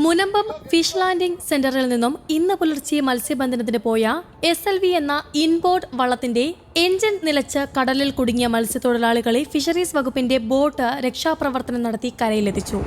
Munambam fish landing സെന്ററിൽ നിന്നും ഇന്ന് പുലർച്ചെ മത്സ്യബന്ധനത്തിന് പോയ SLV എന്ന ഇൻബോർഡ് വള്ളത്തിന്റെ എഞ്ചിൻ നിലച്ച് കടലിൽ കുടുങ്ങിയ മത്സ്യത്തൊഴിലാളികളെ ഫിഷറീസ് വകുപ്പിന്റെ ബോട്ട് രക്ഷാപ്രവർത്തനം നടത്തി കരയിലെത്തിച്ചു.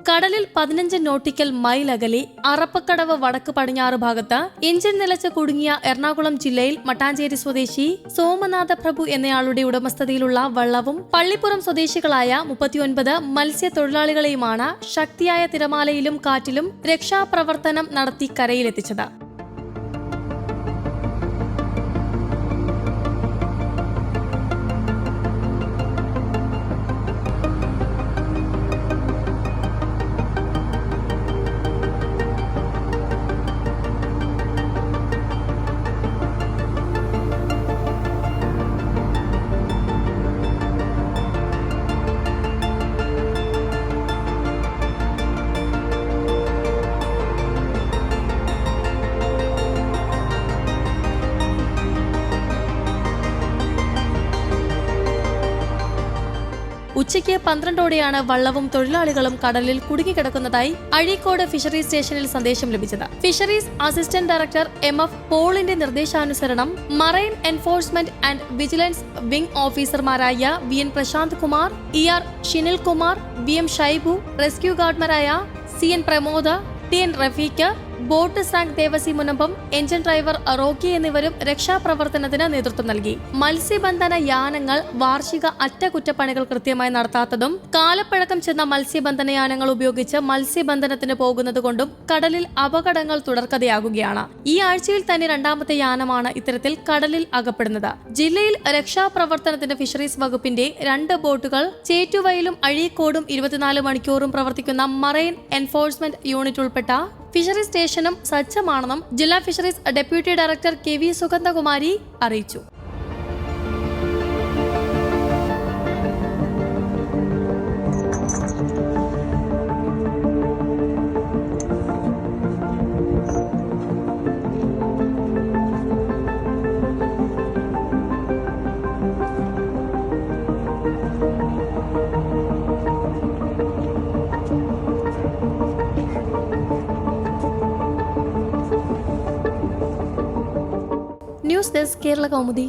കടലിൽ 15 നോട്ടിക്കൽ മൈൽ അകലെ അറപ്പക്കടവ് വടക്ക് പടിഞ്ഞാറ് ഭാഗത്ത് എഞ്ചിൻ നിലച്ച് കുടുങ്ങിയ എറണാകുളം ജില്ലയിൽ മട്ടാഞ്ചേരി സ്വദേശി സോമനാഥ പ്രഭു എന്നയാളുടെ ഉടമസ്ഥതയിലുള്ള വള്ളവും പള്ളിപ്പുറം സ്വദേശികളായ 39 മത്സ്യത്തൊഴിലാളികളെയുമാണ് ശക്തിയായ തിരമാലയിലും കാറ്റിലും രക്ഷാപ്രവർത്തനം നടത്തി കരയിലെത്തിച്ചത്. ഉച്ചയ്ക്ക് 12ഓടെയാണ് വള്ളവും തൊഴിലാളികളും കടലിൽ കുടുങ്ങിക്കിടക്കുന്നതായി അഴീക്കോട് ഫിഷറീസ് സ്റ്റേഷനിൽ സന്ദേശം ലഭിച്ചത്. ഫിഷറീസ് അസിസ്റ്റന്റ് ഡയറക്ടർ MF പോളിന്റെ നിർദ്ദേശാനുസരണം marine enforcement and vigilance wing ഓഫീസർമാരായ VN Prashant Kumar, ER Shinil Kumar, VM Shaibu, rescue ഗാർഡ്മാരായ CN Pramod, TN Rafeeq, boat സാങ്ക് Devasi Munambam, engine driver Rocky എന്നിവരും രക്ഷാപ്രവർത്തനത്തിന് നേതൃത്വം നൽകി. മത്സ്യബന്ധന യാനങ്ങൾ വാർഷിക അറ്റകുറ്റപ്പണികൾ കൃത്യമായി നടത്താത്തതും കാലപ്പഴക്കം ചെന്ന മത്സ്യബന്ധന യാനങ്ങൾ ഉപയോഗിച്ച് മത്സ്യബന്ധനത്തിന് പോകുന്നതുകൊണ്ടും കടലിൽ അപകടങ്ങൾ തുടർക്കഥയാകുകയാണ്. ഈ ആഴ്ചയിൽ തന്നെ രണ്ടാമത്തെ യാനമാണ് ഇത്തരത്തിൽ കടലിൽ അകപ്പെടുന്നത്. ജില്ലയിൽ രക്ഷാപ്രവർത്തനത്തിന് ഫിഷറീസ് വകുപ്പിന്റെ 2 ബോട്ടുകൾ ചേറ്റുവയലും അഴീക്കോടും 24 മണിക്കൂറും പ്രവർത്തിക്കുന്ന മറൈൻ എൻഫോഴ്സ്മെന്റ് യൂണിറ്റ് ഉൾപ്പെട്ട ഫിഷറീസ് സ്റ്റേഷനും സജ്ജമാണെന്നും ജില്ലാ fisheries deputy director KV Sugandhakumari അറിയിച്ചു. News desk Kerala Kaumudi.